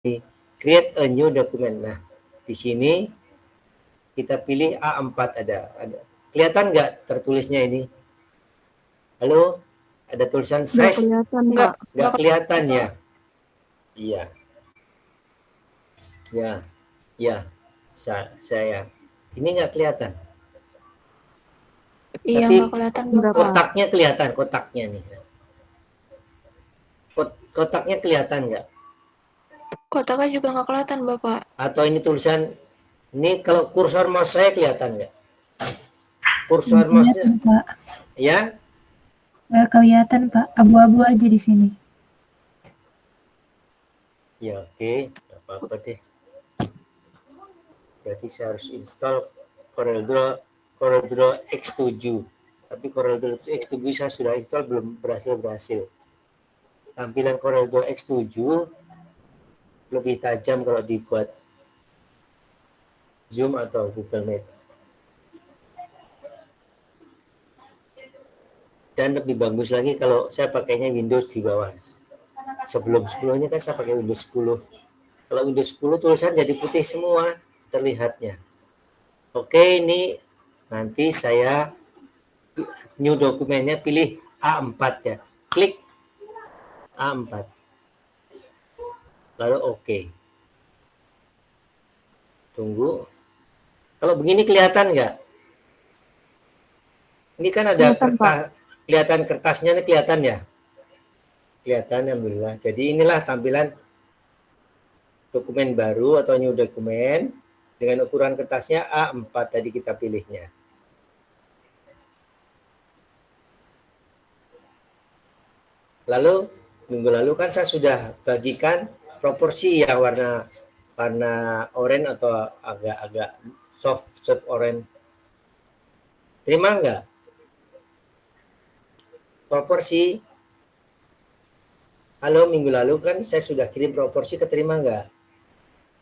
create a new document. Nah, di sini kita pilih A4 ada. Kelihatan nggak tertulisnya ini? Halo? Ada tulisan Nggak size? kelihatan, Nggak Pak. Nggak kelihatan ya? Iya. Ya, saya. Ini nggak kelihatan. Iya, Tapi nggak kelihatan Nggak, Bapak. Pak. kotaknya kelihatan, kotaknya nih. Kotaknya kelihatan nggak? Kotaknya juga nggak kelihatan Bapak. Atau ini tulisan, ini kalau kursor mouse saya kelihatan nggak? Kursor mouse-nya, Pak. ya? Nggak kelihatan, Pak. Abu-abu aja di sini. Ya oke, nggak apa-apa deh. Berarti saya harus install CorelDRAW X7. Tapi CorelDRAW X7 saya sudah install, belum berhasil. Tampilan CorelDRAW X7 lebih tajam kalau dibuat Zoom atau Google Meet. Dan lebih bagus lagi kalau saya pakainya Windows di bawah. Sebelumnya kan saya pakai Windows 10. Kalau Windows 10 tulisan jadi putih semua terlihatnya. Oke, ini nanti saya new dokumennya pilih A4 ya. Klik A4. Lalu oke. Tunggu. Kalau begini kelihatan nggak? Ini kan ada kertas, kelihatan kertasnya, ini kelihatan ya? Kelihatan, alhamdulillah. Jadi inilah tampilan dokumen baru atau new dokumen dengan ukuran kertasnya A4 tadi kita pilihnya. Lalu minggu lalu kan saya sudah bagikan proporsi ya, warna oranye atau agak soft oranye. Terima nggak? Proporsi. Halo, minggu lalu kan saya sudah kirim proporsi, keterima nggak?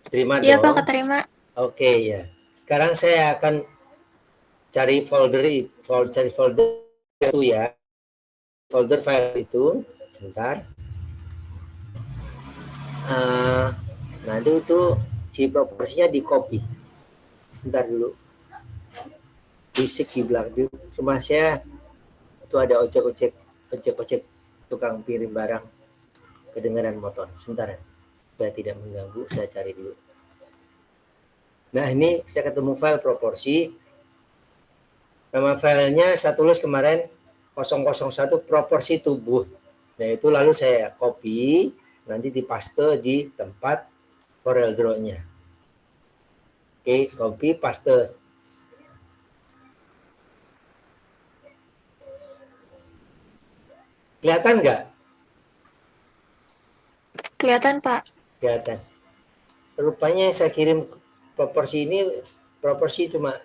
Terima Iya dong. Pak, keterima. Oke ya. Sekarang saya akan cari folder itu ya. Folder file itu sebentar. Nanti itu si proporsinya di copy. Sebentar dulu. Bisik di belakang di rumah saya itu ada ojek tukang piring barang, kedengaran motor. Sebentar ya. Supaya tidak mengganggu, saya cari dulu. Nah, ini saya ketemu file proporsi. Nama filenya saya tulis kemarin 001 proporsi tubuh. Nah, itu lalu saya copy, nanti dipaste di tempat CorelDRAW-nya. Oke, copy, paste. Kelihatan nggak? Kelihatan Pak. Kelihatan. Rupanya saya kirim proporsi ini, proporsi cuma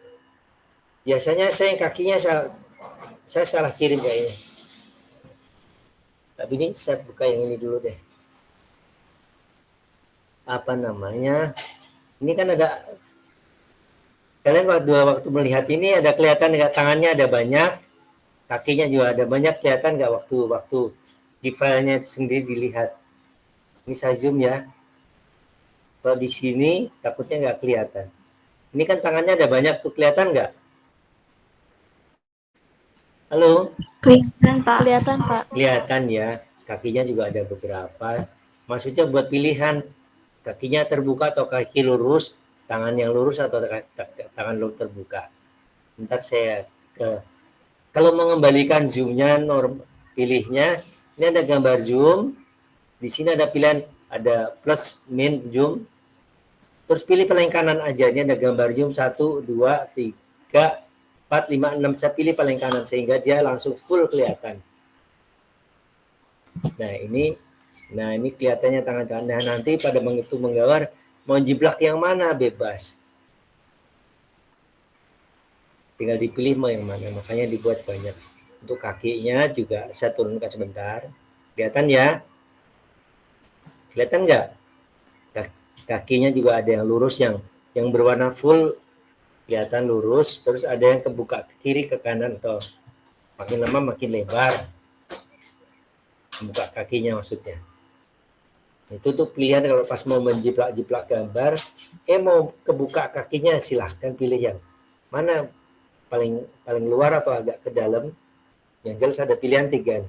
biasanya saya kakinya saya salah kirim kayaknya. Tapi ini saya buka yang ini dulu deh. Apa namanya? Ini kan ada, kalian waktu melihat ini ada kelihatan nggak, tangannya ada banyak, kakinya juga ada banyak, kelihatan nggak waktu di filenya sendiri dilihat. Ini saya zoom ya. Kalau di sini takutnya nggak kelihatan. Ini kan tangannya ada banyak tuh, kelihatan nggak? Halo? Kelihatan Pak. Kelihatan, Pak. Kelihatan ya, kakinya juga ada beberapa. Maksudnya buat pilihan, kakinya terbuka atau kaki lurus, tangan yang lurus atau tangan terbuka. Ntar saya kalau mengembalikan zoomnya, pilihnya, ini ada gambar zoom, di sini ada pilihan, ada plus, min, zoom, terus pilih paling kanan aja, ini ada gambar zoom 1, 2, 3, 4, 5, 6, saya pilih paling kanan sehingga dia langsung full kelihatan. Nah ini kelihatannya tangan-tangan. Nah, nanti pada itu menggambar mau jiplak yang mana bebas. Tinggal dipilih mau yang mana, makanya dibuat banyak. Untuk kakinya juga saya turunkan sebentar. Kelihatan ya? Kelihatan nggak? Kakinya juga ada yang lurus, yang berwarna full kelihatan lurus, terus ada yang kebuka ke kiri ke kanan atau makin lama makin lebar. Buka kakinya maksudnya. Itu tuh pilihan kalau pas mau menjiplak-jiplak gambar, mau kebuka kakinya silahkan pilih yang mana paling paling luar atau agak ke dalam. Yang jelas ada pilihan 3.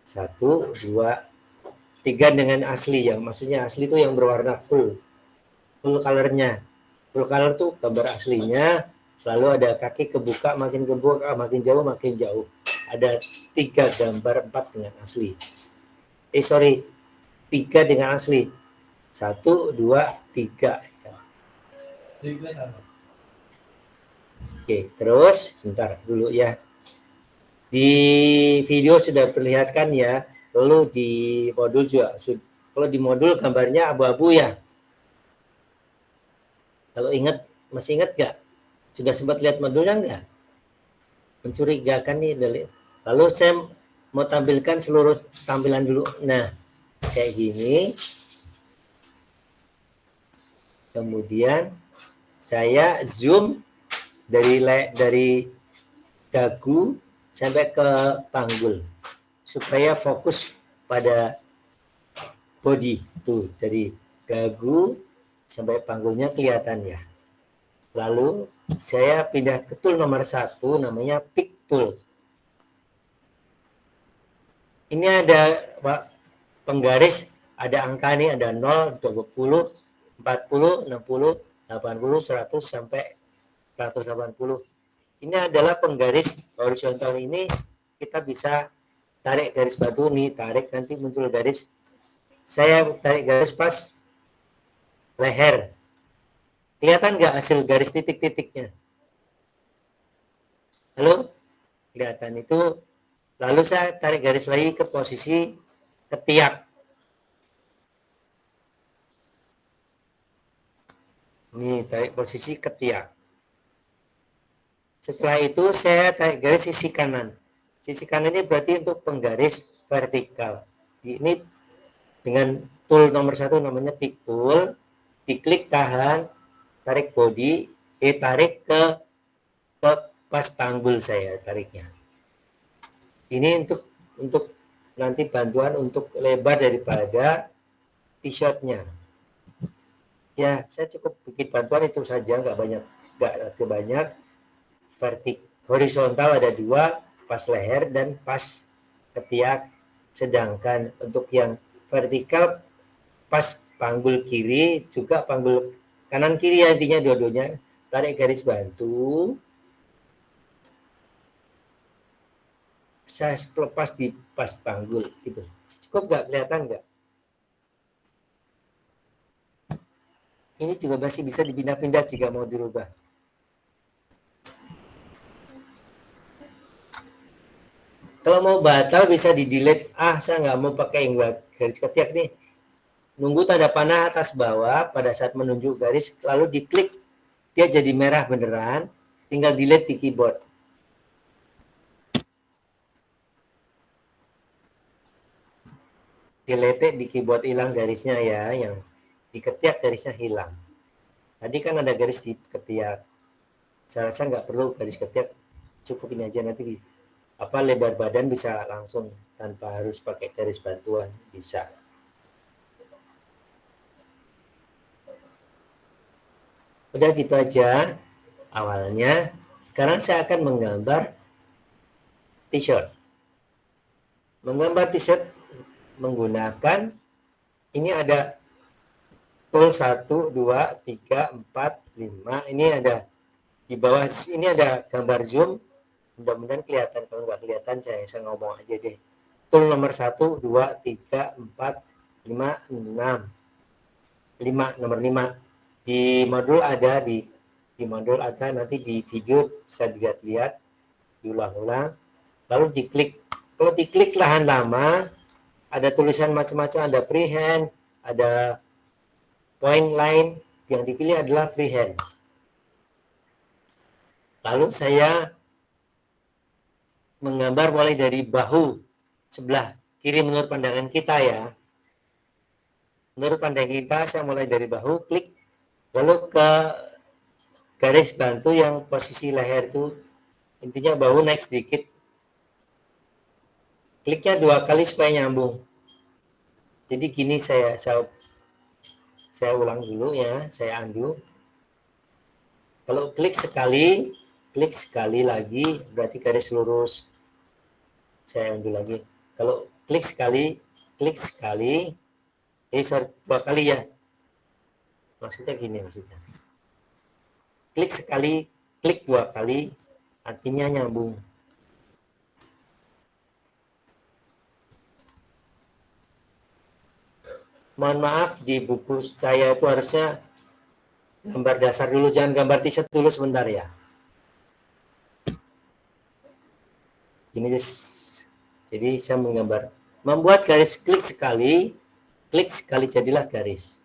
1, 2, 3 dengan asli, yang maksudnya asli itu yang berwarna full colornya. Full color tuh gambar aslinya, lalu ada kaki kebuka, makin makin jauh. Ada 3 gambar, 4 dengan asli. 3 dengan asli. 1, 2, 3. Oke, terus sebentar dulu ya. Di video sudah perlihatkan ya, lalu di modul juga. Kalau di modul gambarnya abu-abu ya. Kalau masih ingat nggak? Sudah sempat lihat modulnya nggak? Mencurigakan nih. Lalu saya mau tampilkan seluruh tampilan dulu. Nah, kayak gini. Kemudian saya zoom dari dagu sampai ke panggul supaya fokus pada body tuh, dari dagu sampai panggulnya kelihatan ya. Lalu saya pindah ke tool nomor 1, namanya pick tool. Ini ada penggaris, ada angka nih, ada 0, 20, 40, 60, 80, 100 sampai 180. Ini adalah penggaris horizontal. Ini kita bisa tarik garis batu nih, tarik nanti muncul garis. Saya tarik garis pas leher. Kelihatan nggak hasil garis titik-titiknya? Halo? Kelihatan itu. Lalu saya tarik garis lagi ke posisi ketiak. Ini tarik posisi ketiak. Setelah itu saya tarik garis sisi kanan. Sisi kanan ini berarti untuk penggaris vertikal. Ini dengan tool nomor 1 namanya pick tool. Diklik, tahan, tarik body, tarik ke pas panggul saya tariknya. Ini untuk nanti bantuan untuk lebar daripada t-shirtnya. Ya, saya cukup bikin bantuan itu saja, nggak banyak. Horizontal ada 2, pas leher dan pas ketiak. Sedangkan untuk yang vertikal pas panggul kiri, juga panggul kanan kiri ya, intinya dua-duanya. Tarik garis bantu. Saya lepas di pas panggul gitu. Cukup nggak, kelihatan nggak? Ini juga masih bisa dipindah-pindah jika mau dirubah. Kalau mau batal bisa di delete. Saya nggak mau pakai yang garis ketiak nih. Nunggu tanda panah atas bawah pada saat menunjuk garis, lalu diklik, dia jadi merah beneran. Tinggal delete di keyboard. Delete di keyboard, hilang garisnya ya, yang di ketiak garisnya hilang. Tadi kan ada garis di ketiak. Saya rasa nggak perlu garis ketiak, cukup ini aja, nanti lebar badan bisa langsung tanpa harus pakai garis bantuan, bisa. Udah gitu aja awalnya. Sekarang saya akan menggambar t-shirt. Menggambar t-shirt menggunakan, ini ada tool 1, 2, 3, 4, 5. Ini ada di bawah, ini ada gambar zoom. Mudah-mudahan kelihatan. Kalau nggak kelihatan saya ngomong aja deh. Tool nomor 1, 2, 3, 4, 5, 6. 5, nomor 5. Di modul ada, nanti di video bisa dilihat, diulang-ulang. Lalu diklik. Kalau diklik lahan lama, ada tulisan macam-macam, ada freehand, ada point line. Yang dipilih adalah freehand. Lalu saya menggambar mulai dari bahu sebelah kiri menurut pandangan kita ya. Menurut pandangan kita, saya mulai dari bahu, klik, lalu ke garis bantu yang posisi leher itu, intinya bahu naik sedikit. Kliknya 2 kali supaya nyambung. Jadi gini saya ulang dulu ya, saya undo. Kalau klik sekali lagi berarti garis lurus. Saya undo lagi. Kalau klik sekali, sorry, 2 kali ya. Maksudnya gini maksudnya. Klik sekali, klik 2 kali, artinya nyambung. Mohon maaf, di buku saya itu harusnya gambar dasar dulu, jangan gambar t-shirt dulu sebentar ya. Ini jadi saya menggambar, membuat garis klik sekali jadilah garis.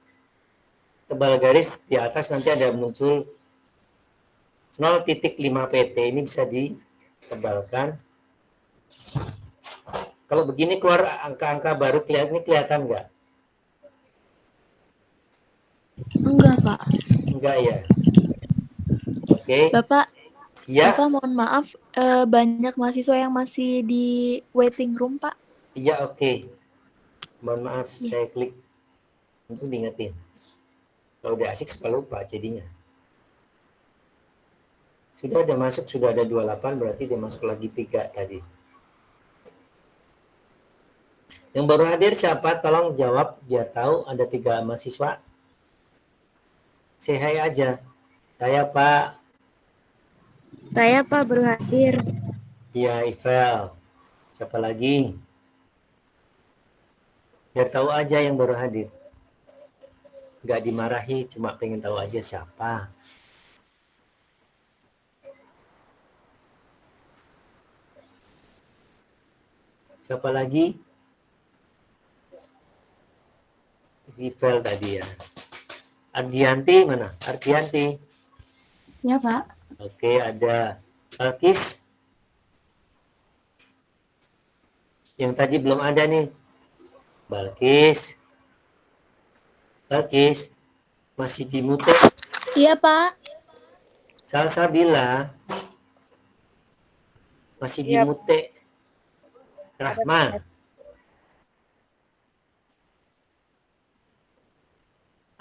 Tebal garis di atas nanti ada muncul 0,5 pt, ini bisa ditebalkan. Kalau begini keluar angka-angka baru, kelihatan nggak? Enggak, Pak. Enggak ya. Oke. Bapak, Ya, Bapak mohon maaf, banyak mahasiswa yang masih di waiting room, Pak. iya oke. Mohon maaf, Iya. saya klik untuk diingetin. Kalau udah asik suka lupa jadinya. Sudah ada masuk, sudah ada 28, berarti dia masuk lagi 3 tadi. Yang baru hadir siapa? Tolong jawab biar tahu ada 3 mahasiswa. Say hi aja. Saya Pak. Saya Pak baru hadir. Iya, Ivel. Siapa lagi? Biar tahu aja yang baru hadir. Nggak dimarahi, cuma pengen tahu aja siapa. Siapa lagi? Ivel tadi ya. Ardianti mana? Ardianti. Ya, Pak. Oke, ada Alkis. Yang tadi belum ada nih. Balkis. Balkis. Masih di mute. Iya, Pak. Salsabila. Masih di mute. Rahma.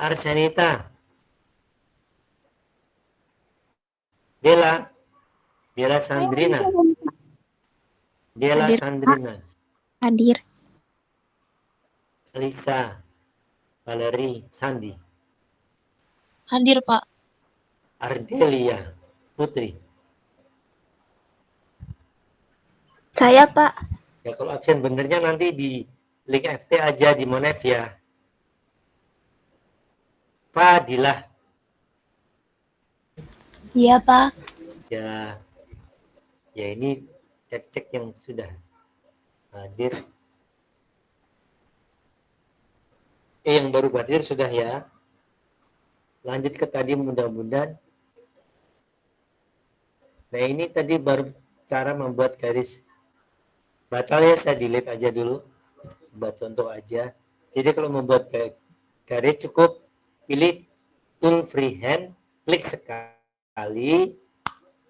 Arsenita. Bella. Bella Sandrina. Bella Hadir, Sandrina. Hadir. Lisa. Valeri. Sandi. Hadir, Pak. Ardelia. Putri. Saya Pak. Ya kalau absen benernya nanti di link FT aja di Monev ya. Fadilah. Iya, Pak. Ya. Ya ini cek-cek yang sudah hadir. Yang baru hadir sudah ya. Lanjut ke tadi mudah-mudahan. Nah ini tadi baru cara membuat garis. Batal ya, saya delete aja dulu. Buat contoh aja. Jadi kalau membuat garis cukup pilih tool freehand, klik sekali,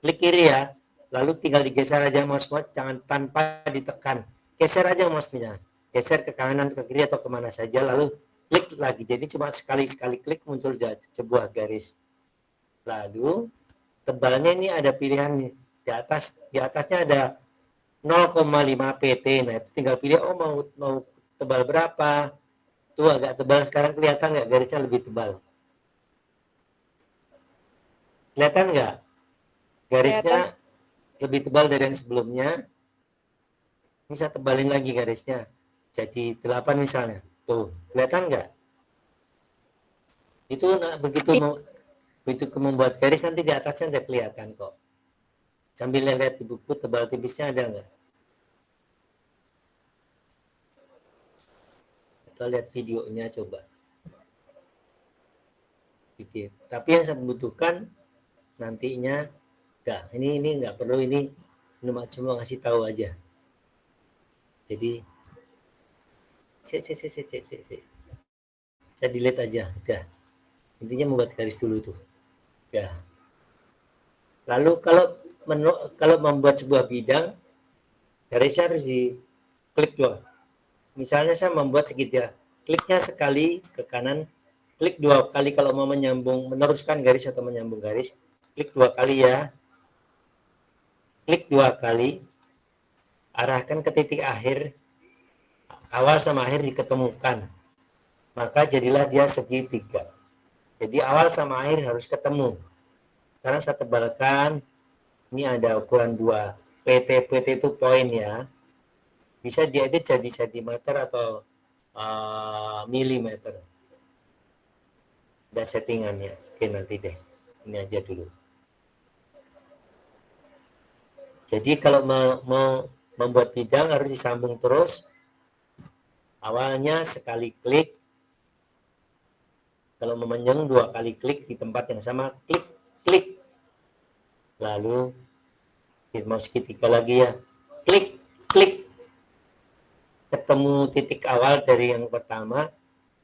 klik kiri ya. Lalu tinggal digeser aja mouse-nya, jangan tanpa ditekan. Geser aja mouse-nya. Geser ke kanan, ke kiri, atau kemana saja. Lalu klik lagi. Jadi cuma sekali-sekali klik muncul sebuah garis. Lalu tebalnya ini ada pilihan nih. Di atasnya ada 0,5 pt. Nah itu tinggal pilih, oh mau tebal berapa. Tuh agak tebal sekarang, kelihatan nggak garisnya lebih tebal? Kelihatan nggak? Garisnya lebih tebal dari yang sebelumnya. Bisa tebalin lagi garisnya. Jadi 8 misalnya. Tuh, kelihatan nggak? Itu begitu membuat garis nanti di atasnya udah kelihatan kok. Sambil lihat di buku tebal tipisnya ada nggak? Atau lihat videonya coba. Gitu. Tapi yang saya butuhkan nantinya enggak, ini nggak perlu, ini cuma ngasih tahu aja. Jadi saya delete aja, udah. Intinya membuat garis dulu tuh. Ya. Lalu kalau membuat sebuah bidang, garisnya harus diklik dua. Misalnya saya membuat segitiga, kliknya sekali ke kanan, klik 2 kali kalau mau menyambung, meneruskan garis atau menyambung garis, klik 2 kali ya. Klik 2 kali, arahkan ke titik akhir, awal sama akhir diketemukan. Maka jadilah dia segitiga. Jadi awal sama akhir harus ketemu. Sekarang saya tebalkan, ini ada ukuran 2. PT itu poin ya. Bisa diedit jadi sentimeter atau milimeter. Ada settingannya. Oke, nanti deh. Ini aja dulu. Jadi kalau mau membuat bidang harus disambung terus. Awalnya sekali klik. Kalau memanjang 2 kali klik di tempat yang sama, klik. Lalu mau segitiga lagi ya. Klik. Ketemu titik awal dari yang pertama,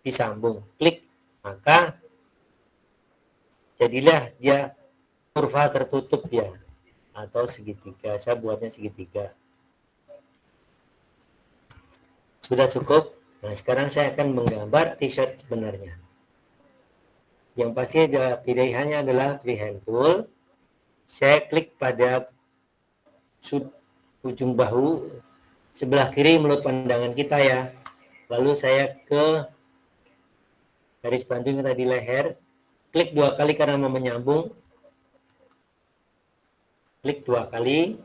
disambung. Klik. Maka jadilah dia kurva tertutup ya. Atau segitiga. Saya buatnya segitiga. Sudah cukup? Nah, sekarang saya akan menggambar t-shirt sebenarnya. Yang pasti ada pilihannya adalah freehand tool. Saya klik pada ujung bahu sebelah kiri menurut pandangan kita ya. Lalu saya ke garis bantu yang tadi leher. Klik 2 kali karena mau menyambung. Klik 2 kali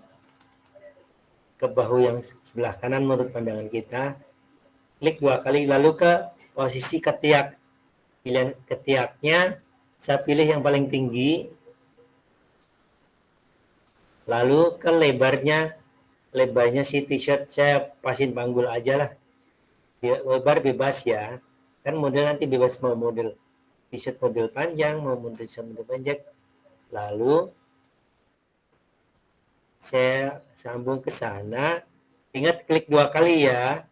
ke bahu yang sebelah kanan menurut pandangan kita. Klik 2 kali lalu ke posisi ketiak. Pilihan ketiaknya saya pilih yang paling tinggi. Lalu ke lebarnya si t-shirt saya pasin panggul aja lah. Lebar bebas ya. Kan model nanti bebas mau model t-shirt model panjang, mau model pendek. Lalu saya sambung ke sana. Ingat klik 2 kali ya.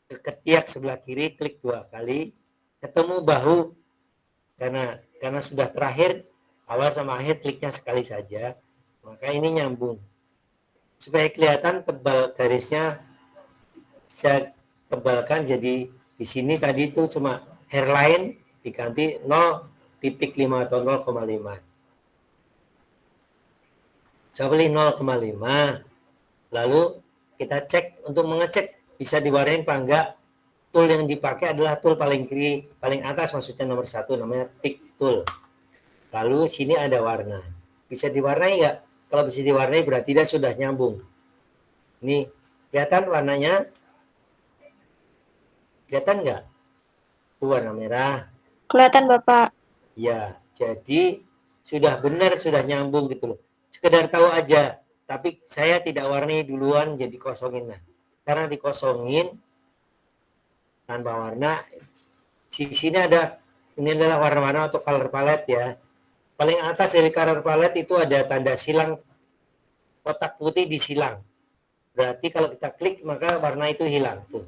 Ke ketiak sebelah kiri klik 2 kali. Ketemu bahu. Karena sudah terakhir, awal sama akhir kliknya sekali saja. Maka ini nyambung. Supaya kelihatan tebal garisnya, saya tebalkan jadi di sini tadi itu cuma hairline diganti 0,5 atau 0,5. Saya pilih 0,5. Lalu kita cek untuk mengecek bisa diwarnain apa enggak. Tool yang dipakai adalah tool paling kiri, paling atas maksudnya nomor 1 namanya pick tool. Lalu sini ada warna. Bisa diwarnai enggak? Kalau bisa diwarnai berarti dia sudah nyambung. Ini kelihatan warnanya? Kelihatan enggak? Itu warna merah. Kelihatan Bapak. Ya, jadi sudah benar, sudah nyambung gitu loh. Sekedar tahu aja, tapi saya tidak warnai duluan jadi kosongin. Nah, karena dikosongin tanpa warna, di sini ada, ini adalah warna-warna atau color palette ya. Paling atas dari color palette itu ada tanda silang, kotak putih disilang. Berarti kalau kita klik maka warna itu hilang tuh.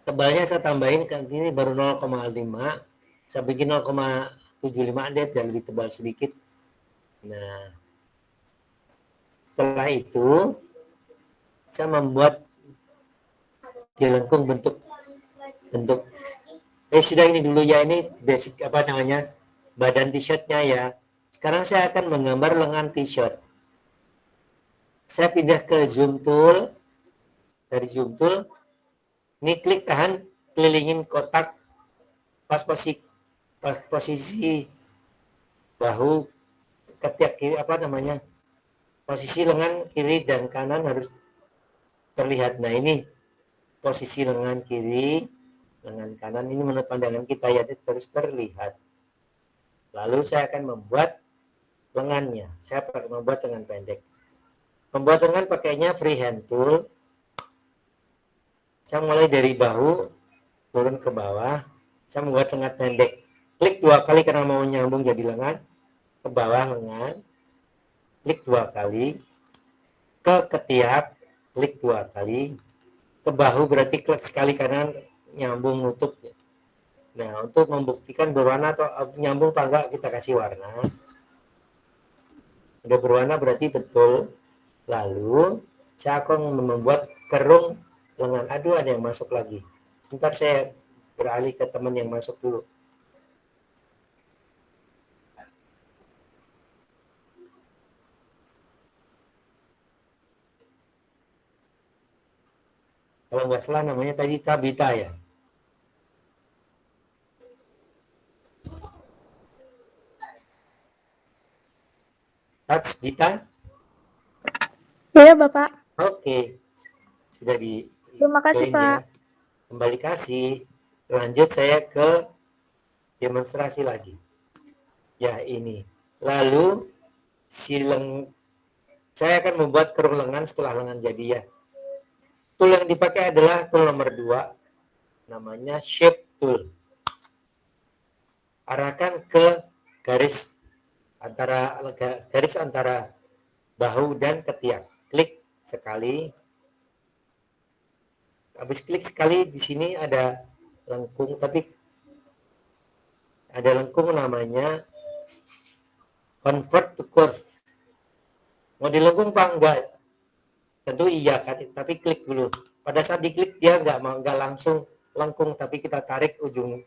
Tebalnya saya tambahin, kan ini baru 0,5. Saya bikin 0,75 deh biar lebih tebal sedikit. Nah, setelah itu saya membuat jelengkung bentuk sudah ini dulu ya, ini basic apa namanya badan t-shirtnya ya. Sekarang saya akan menggambar lengan t-shirt. Saya pindah ke zoom tool. Dari zoom tool ini klik tahan, kelilingin kotak pas posisi bahu ketiak kiri apa namanya, posisi lengan kiri dan kanan harus terlihat. Nah ini posisi lengan kiri, lengan kanan ini menurut pandangan kita ya terus terlihat. Lalu saya akan membuat lengannya. Saya akan membuat lengan pendek. Membuat lengan pakainya freehand tool. Saya mulai dari bahu turun ke bawah. Saya membuat lengan pendek. Klik 2 kali karena mau nyambung jadi lengan. Ke bawah lengan, klik 2 kali, ke ketiak, klik 2 kali, ke bahu berarti klik sekali karena nyambung nutup. Nah, untuk membuktikan berwarna atau nyambung apa enggak, kita kasih warna. Udah berwarna berarti betul. Lalu saya akan membuat kerung lengan. Aduh, ada yang masuk lagi. Ntar saya beralih ke teman yang masuk dulu. Kalau nggak salah namanya tadi Tabita ya. Tats Dita? Iya, Bapak. Oke. Sudah di Terima kasih, join Pak. ya. Kembali kasih. Lanjut saya ke demonstrasi lagi. Ya, ini. Lalu saya akan membuat kerung lengan setelah lengan jadi ya. Tool yang dipakai adalah tool nomor 2, namanya shape tool. Arahkan ke garis antara bahu dan ketiak. Klik sekali. Habis klik sekali, di sini ada lengkung, tapi ada lengkung namanya convert to curve. Mau dilengkung Pak? Enggak. Tentu iya kan, tapi klik dulu. Pada saat diklik dia enggak langsung lengkung, tapi kita tarik ujung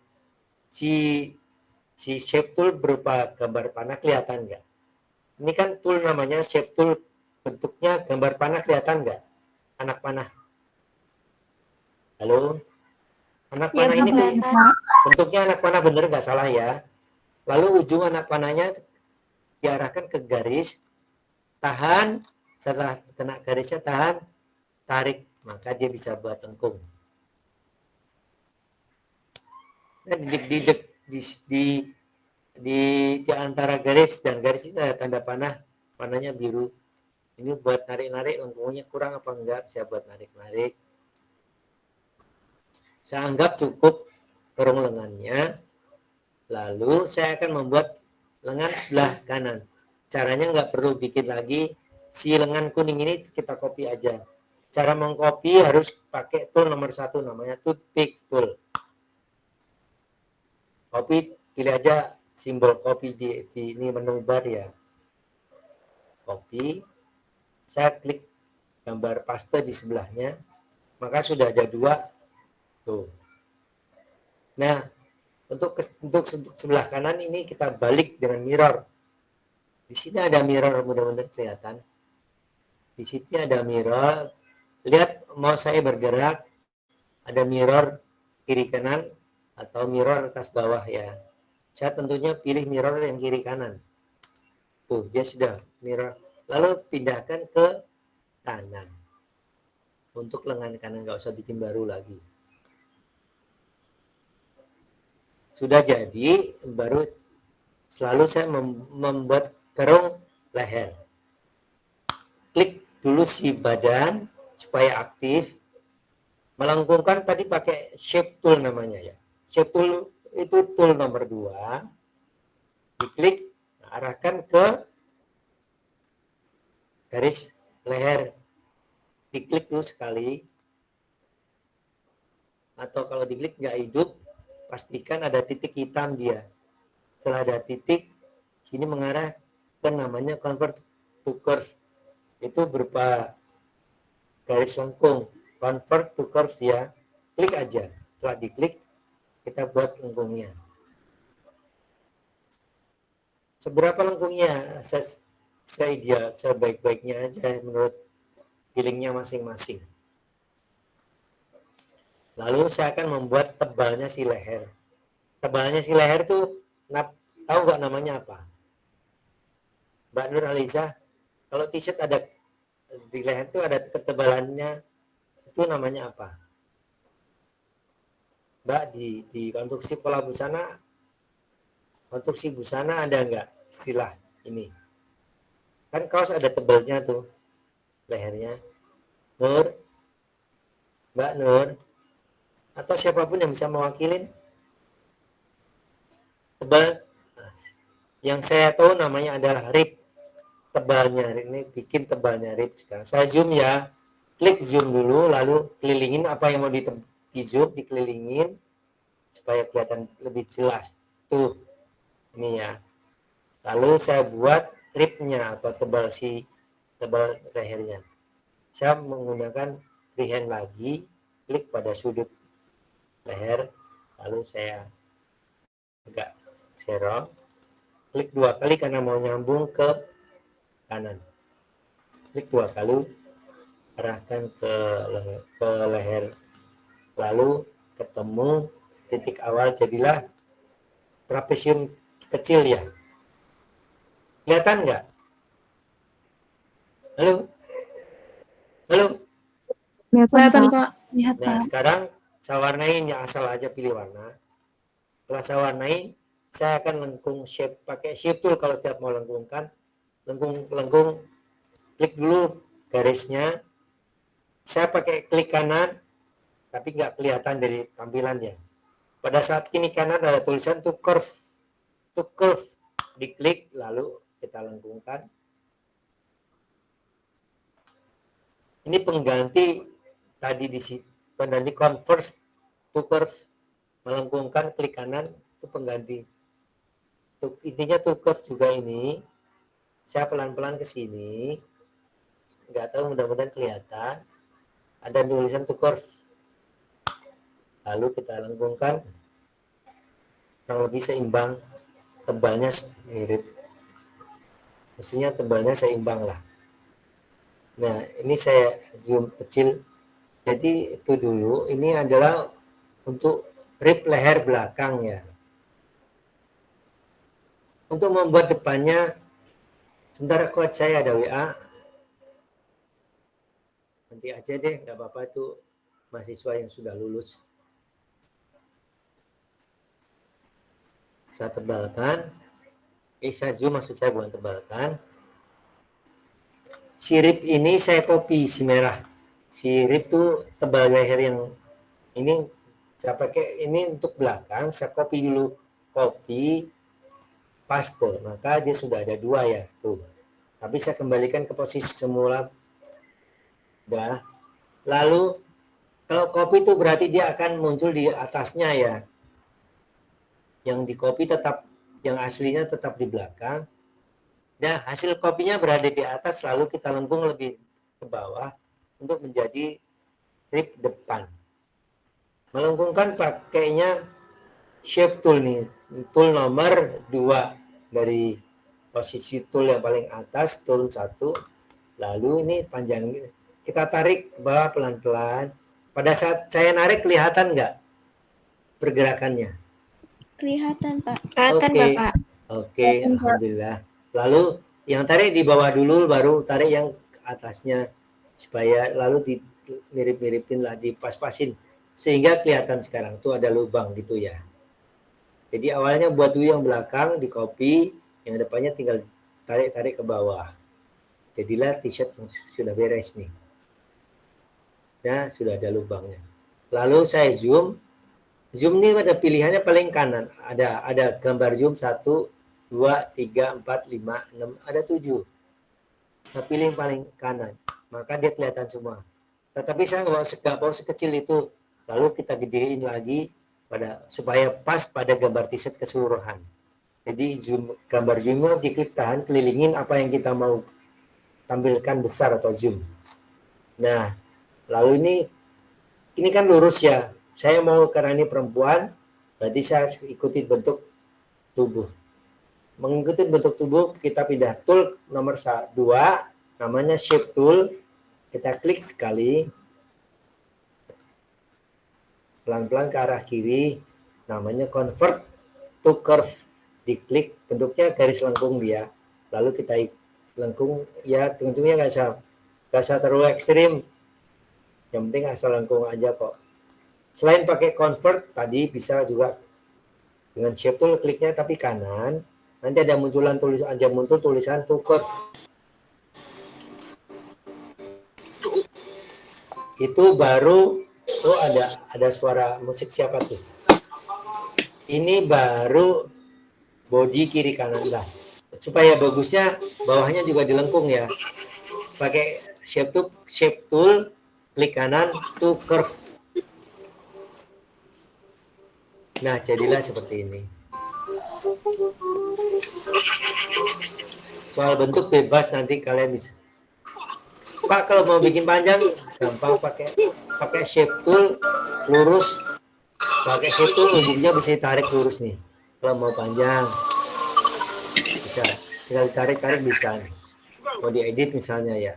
si shape tool berupa gambar panah, kelihatan enggak? Ini kan tool namanya shape tool, bentuknya gambar panah, kelihatan enggak? Anak panah. Halo? Anak Iya, panah ini tuh Bapak. bentuknya anak panah, bener nggak salah ya? Lalu ujung anak panahnya diarahkan ke garis, tahan, setelah kena garisnya tahan, tarik, maka dia bisa buat lengkung. Dan di antara garis dan garis itu ada tanda panah, panahnya biru. Ini buat narik-narik, lengkungnya kurang apa enggak, saya buat narik-narik. Saya anggap cukup kerung lengannya. Lalu saya akan membuat lengan sebelah kanan. Caranya nggak perlu bikin lagi. Si lengan kuning ini kita copy aja. Cara mengcopy harus pakai tool nomor 1, namanya toothpick tool. Copy, pilih aja simbol copy di ini menu bar ya. Copy. Saya klik gambar paste di sebelahnya. Maka sudah ada 2 tuh. Nah, untuk sebelah kanan ini kita balik dengan mirror. Di sini ada mirror, mudah-mudahan kelihatan. Di sini ada mirror. Lihat mau saya bergerak, ada mirror kiri kanan atau mirror atas bawah ya. Saya tentunya pilih mirror yang kiri kanan. Tuh, dia sudah mirror. Lalu pindahkan ke kanan. Untuk lengan kanan, nggak usah bikin baru lagi. Sudah jadi, baru selalu saya membuat kerung leher. Klik dulu si badan supaya aktif. Melengkungkan tadi pakai shape tool namanya ya. Shape tool itu tool nomor 2. Diklik, arahkan ke garis leher. Diklik dulu sekali. Atau kalau diklik nggak hidup, pastikan ada titik hitam dia. Setelah ada titik, sini mengarah ke namanya convert to curve. Itu berupa garis lengkung. Convert to curve ya. Klik aja. Setelah diklik, kita buat lengkungnya. Seberapa lengkungnya? Ideal, sebaik-baiknya aja menurut feelingnya masing-masing. Lalu saya akan membuat tebalnya si leher. Tebalnya si leher tuh tahu nggak namanya apa? Mbak Nur Aliza, kalau t-shirt ada di leher tuh ada ketebalannya, itu namanya apa? Mbak, di konstruksi pola busana, konstruksi busana ada nggak istilah ini? Kan kaos ada tebalnya tuh lehernya. Nur, Mbak Nur, atau siapapun yang bisa mewakilin. Tebal, yang saya tahu namanya adalah rib. Tebalnya, ini bikin tebalnya rib sekarang. Saya zoom ya, klik zoom dulu, lalu kelilingin apa yang mau di zoom, dikelilingin supaya kelihatan lebih jelas. Tuh, ini ya. Lalu saya buat ribnya atau tebal lehernya. Saya menggunakan freehand lagi, klik pada sudut leher, lalu saya agak serong, klik 2 kali karena mau nyambung ke kanan. Klik 2 kali, arahkan ke leher, lalu ketemu titik awal, jadilah trapesium kecil ya. Kelihatan nggak? Halo? Halo? Kelihatan, Pak. Lihat, Nah, Pak. sekarang saya warnain ya, asal aja pilih warna. Setelah saya warnai, saya akan lengkung shape, pakai shape tool kalau setiap mau lengkungkan. Lengkung, klik dulu garisnya. Saya pakai klik kanan, tapi nggak kelihatan dari tampilannya. Pada saat kini kanan ada tulisan to curve. To curve, diklik, lalu kita lengkungkan. Ini pengganti tadi di sini, pengganti convert to curve, melengkungkan, klik kanan, itu pengganti. Intinya to curve juga ini. Saya pelan-pelan ke sini, nggak tahu, mudah-mudahan kelihatan. Ada tulisan to curve. Lalu kita lengkungkan, kurang lebih seimbang, tebalnya mirip. Maksudnya tebalnya seimbang lah. Nah, ini saya zoom kecil. Jadi itu dulu, ini adalah untuk rib leher belakang ya. Untuk membuat depannya, sebentar coach saya ada WA. Nanti aja deh, nggak apa-apa, itu mahasiswa yang sudah lulus. Saya tebalkan. Saya zoom, maksud saya bukan tebalkan. Si rib ini saya copy, si merah. Si rib tuh tebal leher yang ini saya pakai ini untuk belakang, saya copy dulu. Copy, paste, maka dia sudah ada 2 ya, tuh. Tapi saya kembalikan ke posisi semula. Udah. Lalu kalau copy itu berarti dia akan muncul di atasnya ya. Yang di copy tetap, yang aslinya tetap di belakang. Nah, hasil kopinya berada di atas, lalu kita lengkung lebih ke bawah untuk menjadi rib depan. Melengkungkan pakainya shape tool nih, tool nomor 2 dari posisi tool yang paling atas, turun 1. Lalu ini panjang, kita tarik ke bawah pelan-pelan. Pada saat saya narik, kelihatan nggak pergerakannya? Kelihatan, Pak. Oke, oke, alhamdulillah. Lalu yang tarik di bawah dulu, baru tarik yang atasnya, supaya lalu mirip-miripin lah, dipas-pasin sehingga kelihatan sekarang tuh ada lubang gitu ya. Jadi awalnya buat dulu yang belakang di copy, yang depannya tinggal tarik-tarik ke bawah. Jadilah t-shirt yang sudah beres nih. Nah, sudah ada lubangnya. Lalu saya zoom. Zoom ini ada pilihannya paling kanan. Ada gambar zoom 1, 2, 3, 4, 5, 6, ada 7. Saya pilih yang paling kanan, maka dia kelihatan semua. Tetapi saya nggak mau sekecil itu. Lalu kita gedein lagi supaya pas pada gambar t-shirt keseluruhan. Jadi gambar zoomnya diklik tahan, kelilingin apa yang kita mau tampilkan besar atau zoom. Nah, lalu ini kan lurus ya. Saya mau, karena ini perempuan, berarti saya ikuti bentuk tubuh. Mengikuti bentuk tubuh, kita pindah tool nomor 2, namanya shape tool. Kita klik sekali, pelan-pelan ke arah kiri, namanya convert to curve. Diklik, bentuknya garis lengkung dia. Lalu kita lengkung, ya tentunya nggak usah terlalu ekstrim. Yang penting asal lengkung aja kok. Selain pakai convert, tadi bisa juga dengan shape tool, kliknya tapi kanan. Nanti ada muncul tulisan to curve. Itu baru, ada suara musik siapa tuh? Ini baru body kiri kanan lah. Supaya bagusnya bawahnya juga dilengkung ya. Pakai shape tool, klik kanan to curve. Nah, jadilah seperti ini. Soal bentuk bebas nanti kalian bisa. Pak kalau mau bikin panjang gampang pakai shape tool lurus, pakai shape tool ujungnya bisa ditarik lurus nih. Kalau mau panjang bisa tinggal ditarik bisa nih. Mau diedit misalnya ya.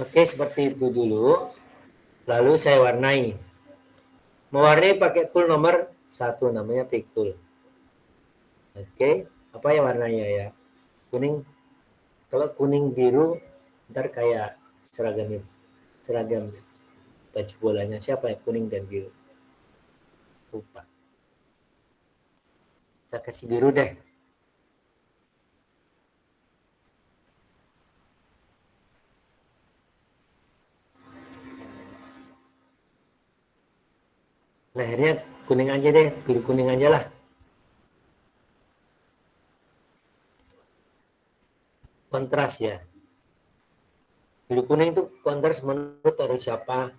Oke, seperti itu dulu. Lalu saya warnai. Mewarnai pakai tool nomor 1 namanya pick tool. Oke, apa ya warnanya ya? Kuning. Kalau kuning biru ntar kayak seragam baju bolanya siapa ya, kuning dan biru. Lupa. Saya kasih biru deh. Lehernya kuning aja deh, biru kuning aja lah. Kontras ya. Biru kuning itu kontras menurut teori siapa?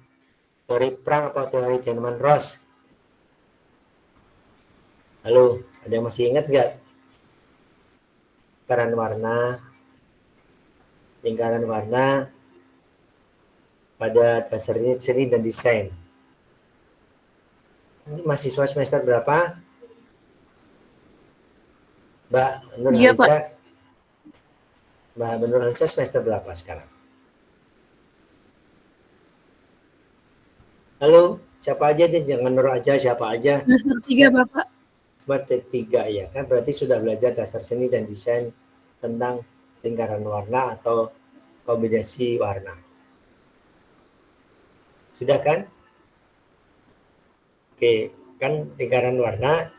Teori Prang atau teori Denman Ross? Halo, ada yang masih ingat nggak? Lingkaran warna pada dasarnya seni dan desain. Ini mahasiswa semester berapa? Mbak Nur Iya, Pak. Halisa. Mbak Nur Halisa semester berapa sekarang? Halo, siapa aja deh, jangan Nur aja, siapa aja. Semester 3, Bapak. Semester 3 ya, kan berarti sudah belajar dasar seni dan desain tentang lingkaran warna atau kombinasi warna. Sudah kan? Oke, kan lingkaran warna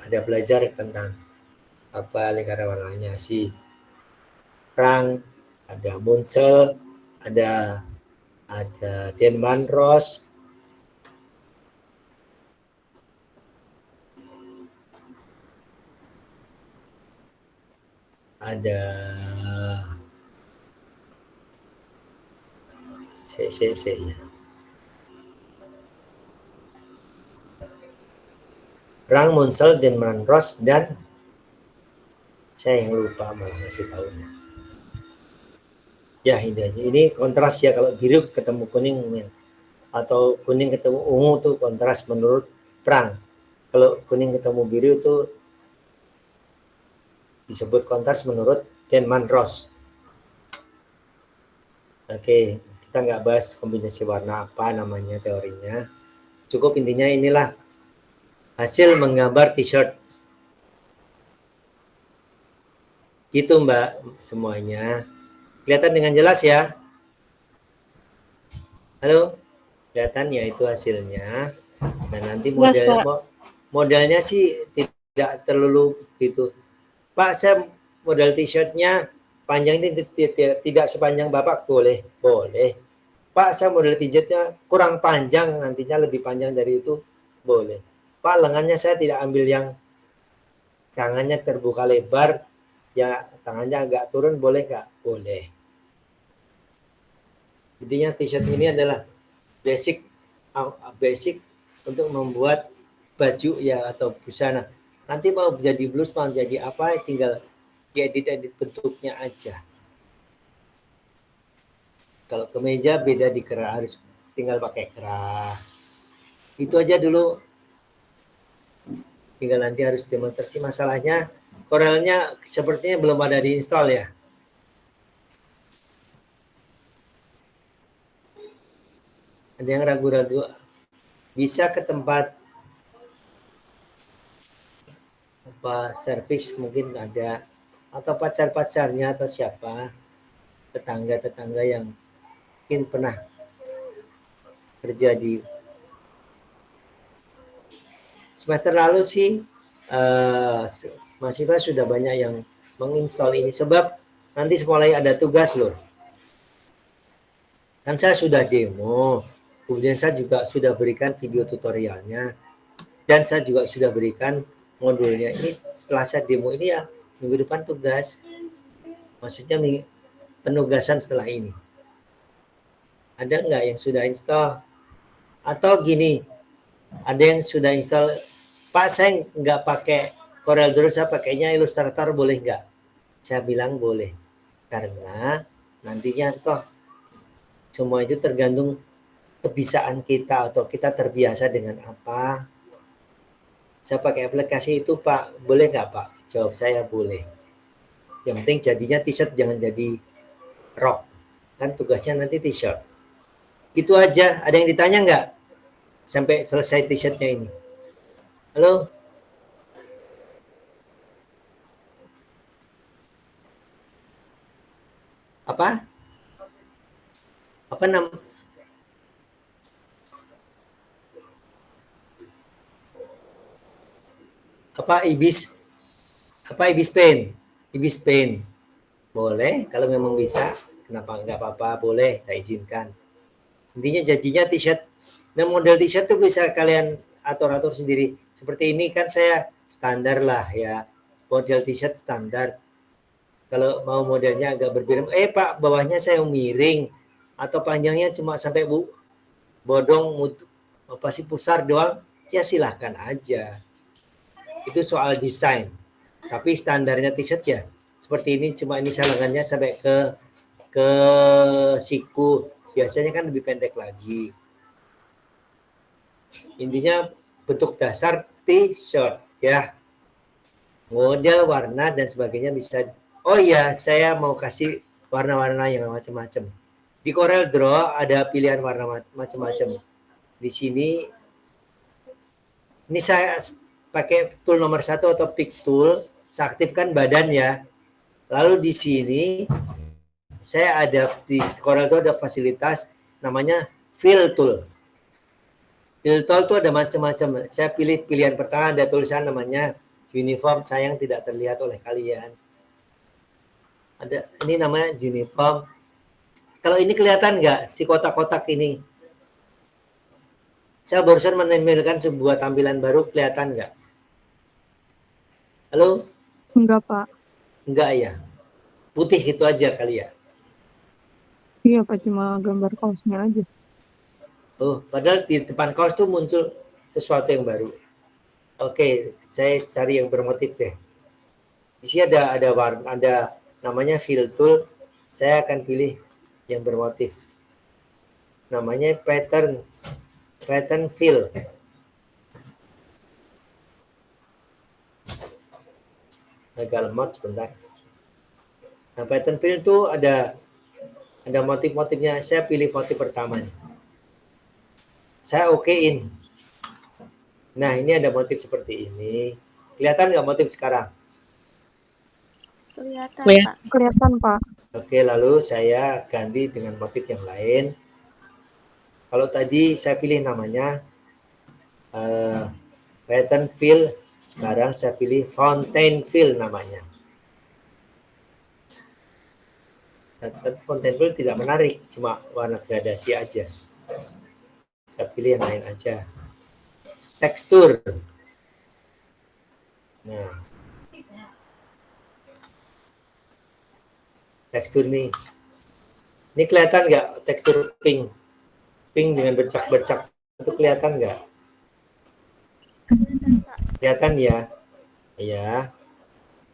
ada belajar tentang apa lingkaran warnanya si Prang, ada Munsell, ada Denman Ross, ada ya. Prang, Munsell, Denman Ross, dan saya yang lupa malah ngasih tahunya. Ya ini aja. Ini kontras ya, kalau biru ketemu kuning atau kuning ketemu ungu tuh kontras menurut Prang. Kalau kuning ketemu biru itu disebut kontras menurut Denman Ross. Oke, kita nggak bahas kombinasi warna apa namanya teorinya. Cukup intinya inilah hasil menggambar t-shirt. Gitu Mbak semuanya. Kelihatan dengan jelas ya? Halo? Kelihatan ya itu hasilnya. Nah nanti modelnya sih tidak terlalu gitu. Pak, saya model t-shirtnya panjang ini tidak sepanjang Bapak, boleh. Pak, saya model t-shirtnya kurang panjang, nantinya lebih panjang dari itu, boleh. Pak, lengannya saya tidak ambil yang tangannya terbuka lebar, ya tangannya agak turun, boleh nggak? Boleh. Intinya t-shirt ini adalah basic untuk membuat baju ya atau busana. Nanti mau jadi blus, mau jadi apa, tinggal diedit bentuknya aja. Kalau kemeja beda di kerah, harus tinggal pakai kerah. Itu aja dulu. Tinggal nanti harus demonstrasi. Masalahnya Corelnya sepertinya belum ada diinstal ya. Ada yang ragu-ragu. Bisa ke tempat apa servis mungkin ada, atau pacar-pacarnya atau siapa, tetangga-tetangga yang mungkin pernah kerja di semester lalu sih, mahasiswa sudah banyak yang menginstal ini, sebab nanti sekolah ada tugas loh. Kan saya sudah demo, kemudian saya juga sudah berikan video tutorialnya, dan saya juga sudah berikan modulnya. Ini setelah saya demo ini ya minggu depan tugas, maksudnya penugasan setelah ini. Ada nggak yang sudah install? Atau gini, ada yang sudah install Pak, saya nggak pakai Corel Draw, saya pakainya Illustrator, boleh nggak? Saya bilang boleh. Karena nantinya toh semua itu tergantung kebiasaan kita atau kita terbiasa dengan apa. Saya pakai aplikasi itu, Pak. Boleh nggak, Pak? Jawab saya boleh. Yang penting jadinya t-shirt, jangan jadi rok. Kan tugasnya nanti t-shirt. Itu aja. Ada yang ditanya nggak? Sampai selesai t-shirtnya ini. Halo? Apa? Apa nama? Apa ibis? Apa ibis pen? Ibis pen. Boleh, kalau memang bisa. Kenapa nggak apa-apa? Boleh, saya izinkan. Intinya jadinya t-shirt. Nah, model t-shirt tuh bisa kalian atur-atur sendiri. Seperti ini kan saya standar lah ya. Model t-shirt standar. Kalau mau modelnya agak berbeda, Pak, bawahnya saya miring atau panjangnya cuma sampai bodong apa sih pusar doang, ya silahkan aja. Itu soal desain. Tapi standarnya t-shirt ya seperti ini, cuma ini lengannya sampai ke siku. Biasanya kan lebih pendek lagi. Intinya bentuk dasar t-shirt ya. Model, warna dan sebagainya bisa. Oh iya, saya mau kasih warna-warna yang macam-macam. Di Corel Draw ada pilihan warna macam-macam. Di sini ini saya pakai tool nomor 1 atau pick tool, saya aktifkan badan ya. Lalu di sini saya ada di Corel Draw ada fasilitas namanya fill tool. Fill tool itu ada macam-macam. Saya pilih pilihan pertama, ada tulisan namanya uniform, sayang tidak terlihat oleh kalian. Ada ini namanya uniform. Kalau ini kelihatan nggak si kotak-kotak ini? Saya barusan menampilkan sebuah tampilan baru, kelihatan nggak? Halo? Enggak, Pak. Enggak ya? Putih itu aja kali ya? Iya, Pak. Cuma gambar kaosnya aja. Oh, padahal di depan kaos tuh muncul sesuatu yang baru. Oke, saya cari yang bermotif deh. Di sini ada warna, ada namanya fill tool. Saya akan pilih yang bermotif. Namanya pattern fill. Agak lemot sebentar. Nah, pattern fill itu ada motif-motifnya. Saya pilih motif pertama. Saya okein. Nah, ini ada motif seperti ini. Kelihatan nggak motif sekarang? Kelihatan, Kelihatan. Pak. Kelihatan, Pak. Oke, lalu saya ganti dengan motif yang lain. Kalau tadi saya pilih namanya pattern fill, sekarang saya pilih fountain fill namanya. Tapi fountain fill tidak menarik, cuma warna gradasi aja. Saya pilih yang lain aja. Tekstur. Nah, tekstur nih. Ini kelihatan nggak tekstur pink? Pink dengan bercak-bercak. Itu kelihatan nggak? Kelihatan ya? Ya.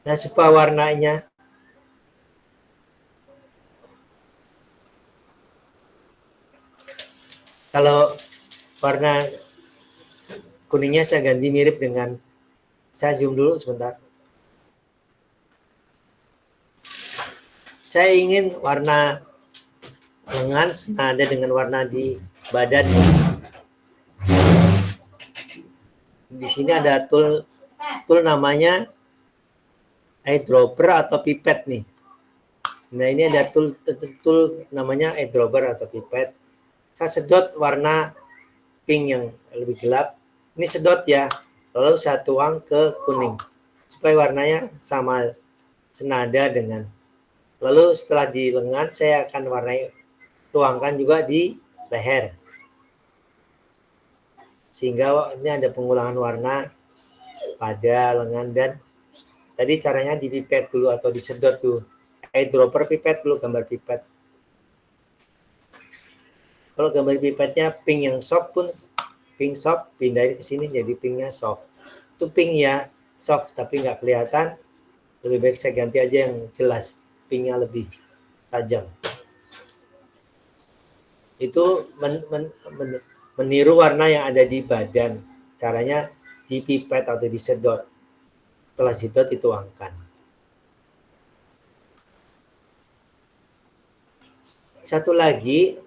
Nah, supaya warnanya kalau warna kuningnya saya ganti mirip dengan, saya zoom dulu sebentar. Saya ingin warna lengan senada dengan warna di badan. Di sini ada tool namanya eyedropper atau pipet nih. Nah, ini ada tool namanya eyedropper atau pipet. Saya sedot warna pink yang lebih gelap. Ini sedot ya. Lalu saya tuang ke kuning supaya warnanya sama senada dengan. Lalu setelah di lengan saya akan warnai, tuangkan juga di leher. Sehingga ini ada pengulangan warna pada lengan dan tadi caranya dipipet dulu atau disedot tuh. Eyedropper pipet dulu, gambar pipet. Kalau gambar pipetnya pink yang soft pun pink soft, pindahin ke sini jadi pinknya soft. itu pink ya, soft tapi nggak kelihatan. Lebih baik saya ganti aja yang jelas, pinknya lebih tajam. Itu meniru warna yang ada di badan. Caranya dipipet atau disedot. Setelah sedot dituangkan. Satu lagi,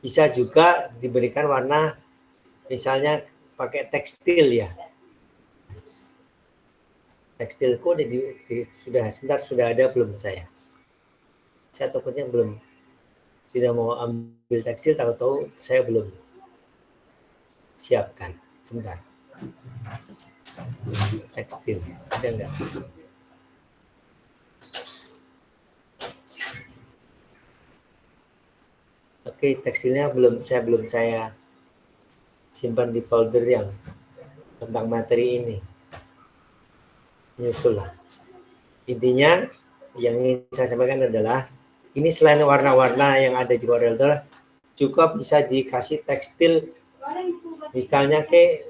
bisa juga diberikan warna, misalnya pakai tekstil ya. Tekstilku sudah ada belum saya? Saya takutnya belum. Tidak mau ambil tekstil, tahu-tahu saya belum siapkan. Sebentar. Tekstil, ada enggak? Oke, tekstilnya belum saya simpan di folder yang tentang materi ini. Nyusul lah. Intinya yang ingin saya sampaikan adalah ini selain warna-warna yang ada di CorelDRAW, juga bisa dikasih tekstil, misalnya kayak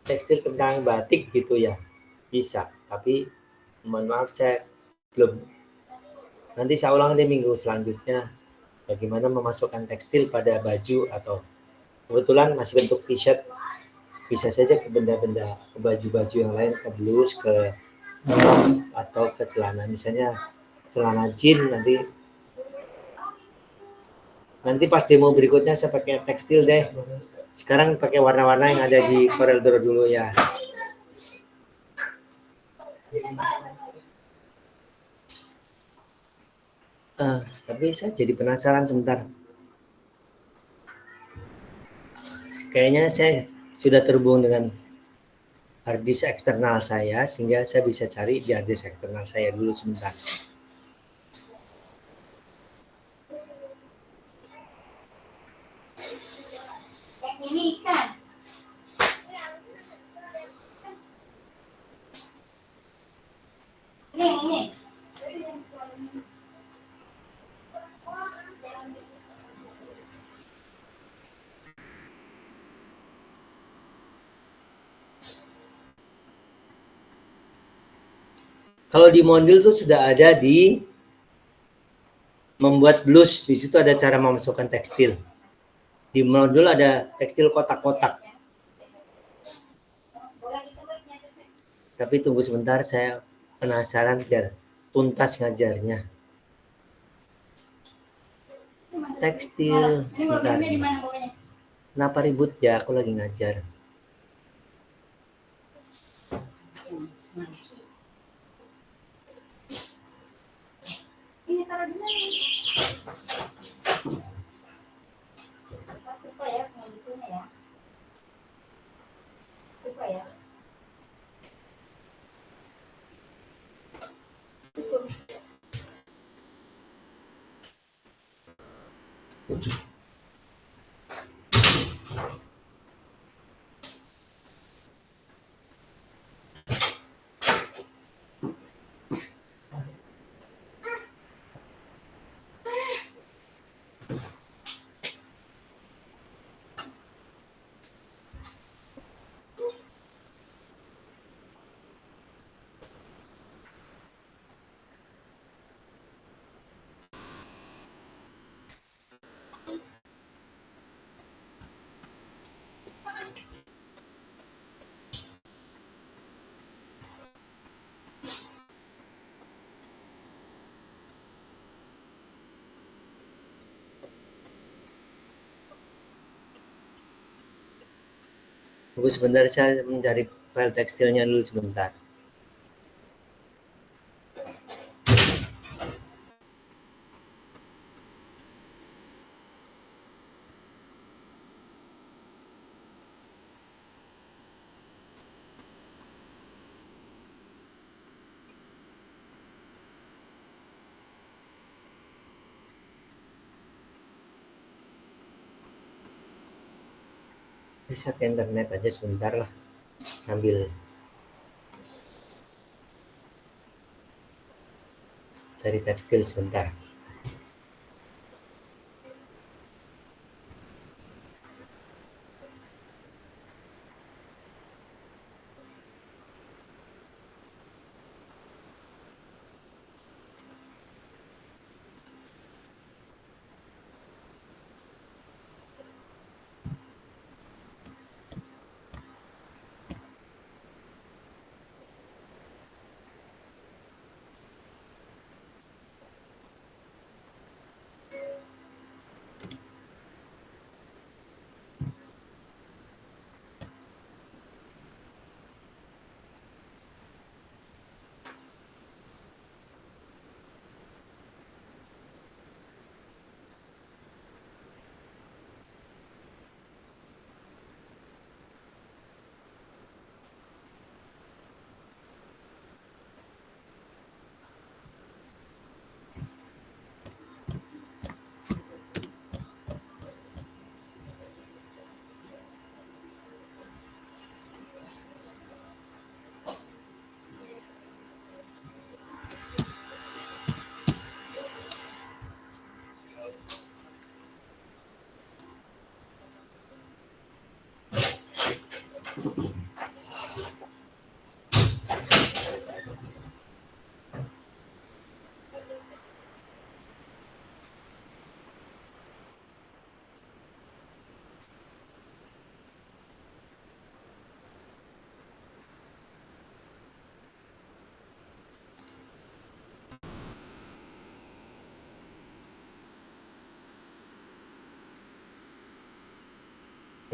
tekstil tentang batik gitu ya, bisa. Tapi mohon maaf saya belum. Nanti saya ulang di minggu selanjutnya bagaimana memasukkan tekstil pada baju, atau kebetulan masih bentuk t-shirt, bisa saja ke benda-benda, ke baju-baju yang lain, ke blus, ke atau ke celana, misalnya celana jean. Nanti pas demo berikutnya saya pakai tekstil deh. Sekarang pakai warna-warna yang ada di CorelDRAW dulu ya. Tapi saya jadi penasaran sebentar. Kayaknya saya sudah terhubung dengan harddisk eksternal saya, sehingga saya bisa cari di harddisk eksternal saya dulu sebentar. Kalau di modul tuh sudah ada di membuat blus, di situ ada cara memasukkan tekstil. Di modul ada tekstil kotak-kotak. Tapi tunggu sebentar, saya penasaran biar tuntas ngajarnya. Tekstil, sebentar. Kenapa ribut ya, aku lagi ngajar. Tunggu sebentar, saya mencari file tekstilnya dulu sebentar. Bisa ke internet aja sebentar lah, ambil cari tekstil sebentar.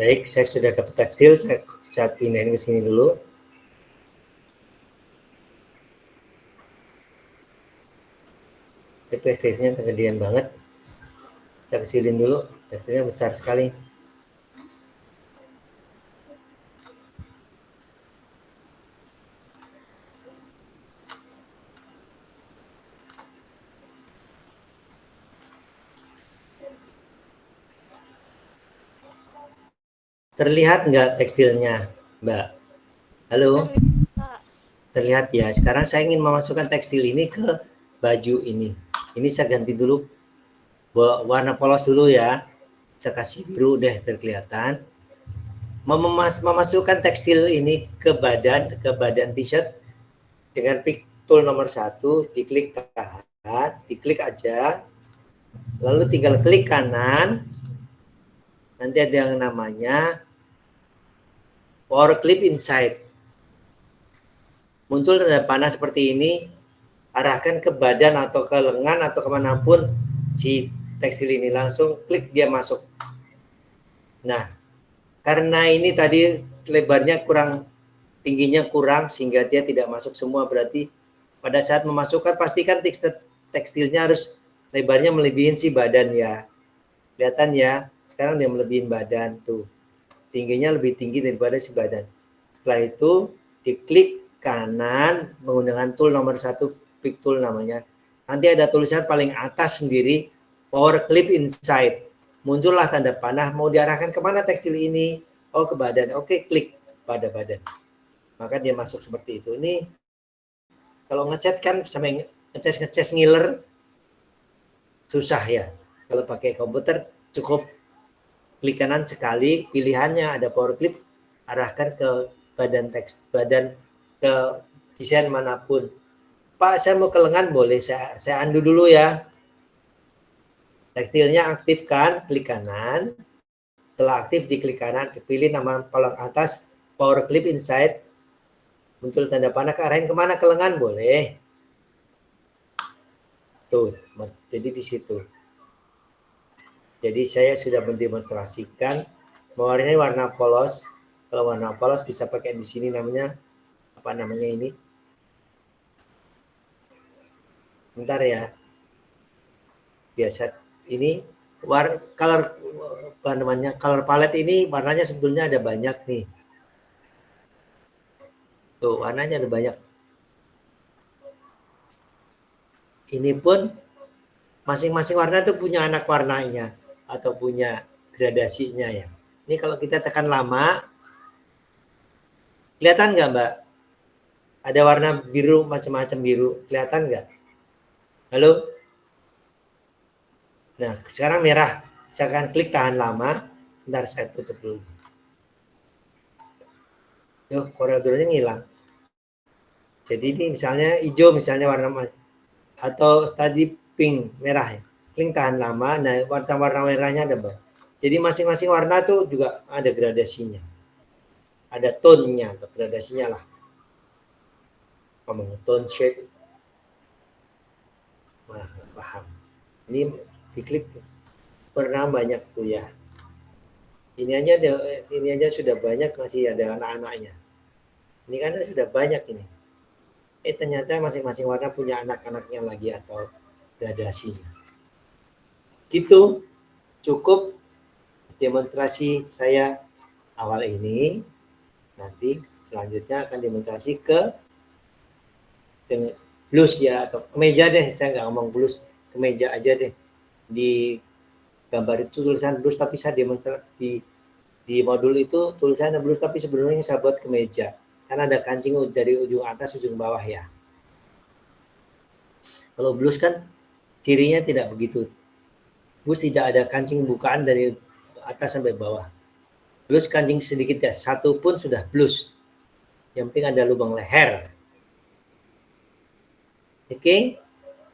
Baik, saya sudah dapat tekstil, saya pindahin ke sini dulu. Tekstilnya kegedean banget. Saya kecilin dulu, tekstilnya besar sekali. Terlihat nggak tekstilnya, Mbak? Halo? Terlihat ya. Sekarang saya ingin memasukkan tekstil ini ke baju ini. Ini saya ganti dulu warna polos dulu ya. Saya kasih biru deh biar kelihatan. Memasukkan tekstil ini ke badan t-shirt dengan pick tool nomor 1, diklik tahan, diklik aja. Lalu tinggal klik kanan. Nanti ada yang namanya power clip inside. Muncul tanda panah seperti ini, arahkan ke badan atau ke lengan atau kemanapun si tekstil ini, langsung klik dia masuk. Nah, karena ini tadi lebarnya kurang, tingginya kurang sehingga dia tidak masuk semua, berarti pada saat memasukkan pastikan tekstilnya harus lebarnya melebihin si badan ya. Kelihatan ya, sekarang dia melebihin badan tuh. Tingginya lebih tinggi daripada si badan. Setelah itu diklik kanan menggunakan tool nomor 1, pick tool namanya. Nanti ada tulisan paling atas sendiri power clip inside. Muncullah tanda panah, mau diarahkan kemana tekstil ini? Oh, ke badan. Oke, klik pada badan. Maka dia masuk seperti itu. Ini kalau ngecat kan sampai ngecat ngiler susah ya. Kalau pakai komputer cukup klik kanan sekali, pilihannya ada power clip, arahkan ke badan ke desain manapun. Pak, saya mau ke lengan, boleh saya undo dulu ya. Tekstilnya aktifkan, klik kanan. Setelah aktif diklik kanan, dipilih nama kolom atas power clip inside. Muncul tanda panah, arahin kemana? Ke lengan, boleh. Tuh, jadi di situ. Jadi saya sudah mendemonstrasikan warnanya warna polos. Kalau warna polos bisa pakai di sini namanya apa namanya ini? Bentar ya. Biasa ini color apa namanya? Color palette ini warnanya sebetulnya ada banyak nih. Tuh, warnanya ada banyak. Ini pun masing-masing warna itu punya anak warnanya atau punya gradasinya ya. Ini kalau kita tekan lama, kelihatan nggak Mbak? Ada warna biru, macam-macam biru, kelihatan nggak? Halo? Nah, sekarang merah. Saya akan klik tahan lama. Sebentar, saya tutup dulu. Tuh, koridornya ngilang. Jadi ini misalnya hijau, misalnya warna atau tadi pink, merah ya. Klik tahan lama, nah warna merahnya ada Mbak. Jadi masing-masing warna tuh juga ada gradasinya. Ada tone-nya atau gradasinya lah. Ngomong tone shade. Wah, paham. Ini diklik warna banyak tuh ya. Ini aja sudah banyak, masih ada anak-anaknya. Ini kan sudah banyak ini. Ternyata masing-masing warna punya anak-anaknya lagi atau gradasinya. Gitu, cukup demonstrasi saya awal ini. Nanti selanjutnya akan demonstrasi ke blus ya, atau kemeja deh. Saya nggak ngomong blus, kemeja aja deh. Di gambar itu tulisan blus, tapi saya demonstrasi di modul itu tulisannya blus, tapi sebenarnya saya buat kemeja. Karena ada kancing dari ujung atas ujung bawah ya. Kalau blus kan cirinya tidak begitu. Blus tidak ada kancing bukaan dari atas sampai bawah. Blus kancing sedikit ya, satu pun sudah blus. Yang penting ada lubang leher. Oke,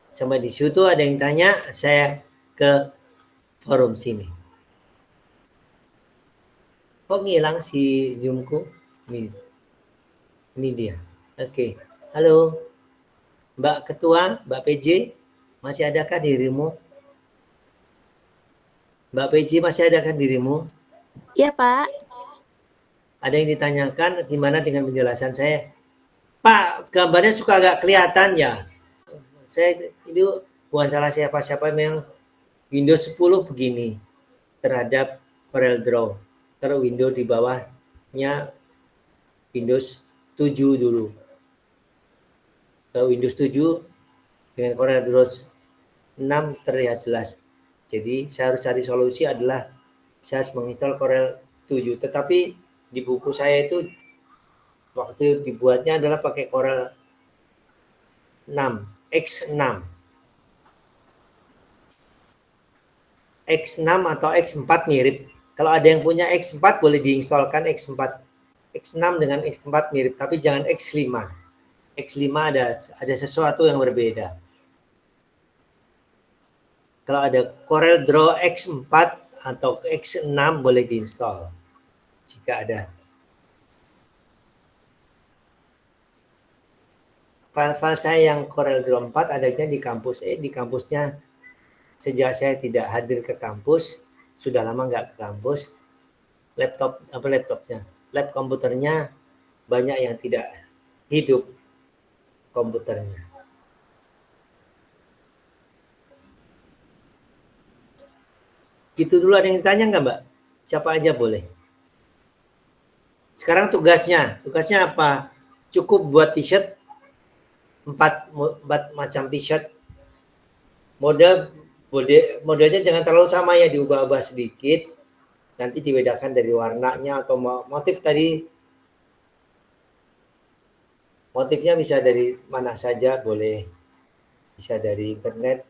sampai di situ ada yang tanya, saya ke forum sini. Kok ngilang si Zoom-ku? Ini dia. Oke, halo. Mbak Ketua, Mbak PJ, masih adakah dirimu? Mbak PJ, masih adakah dirimu? Iya, Pak. Ada yang ditanyakan gimana dengan penjelasan saya? Pak, gambarnya suka agak kelihatan ya. Saya itu bukan salah siapa-siapa, memang Windows 10 begini terhadap CorelDRAW. Kalau Windows di bawahnya Windows 7 dulu. Kalau Windows 7 dengan CorelDRAW 6 terlihat jelas. Jadi saya harus cari solusi adalah saya harus menginstal Corel 7. Tetapi di buku saya itu waktu dibuatnya adalah pakai Corel 6, X6. X6 atau X4 mirip. Kalau ada yang punya X4 boleh diinstalkan X4. X6 dengan X4 mirip, tapi jangan X5. X5 ada sesuatu yang berbeda. Kalau ada CorelDRAW X4 atau X6 boleh diinstal jika ada. File-file saya yang CorelDRAW 4 adanya di kampus. Di kampusnya sejak saya tidak hadir ke kampus, sudah lama nggak ke kampus, lab komputernya banyak yang tidak hidup komputernya. Gitu dulu, ada yang ditanya nggak, Mbak? Siapa aja boleh. Sekarang tugasnya apa? Cukup buat t-shirt, 4 macam t-shirt. Modelnya jangan terlalu sama ya, diubah-ubah sedikit. Nanti dibedakan dari warnanya atau motif tadi. Motifnya bisa dari mana saja boleh. Bisa dari internet.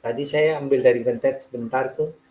Tadi saya ambil dari internet sebentar tuh.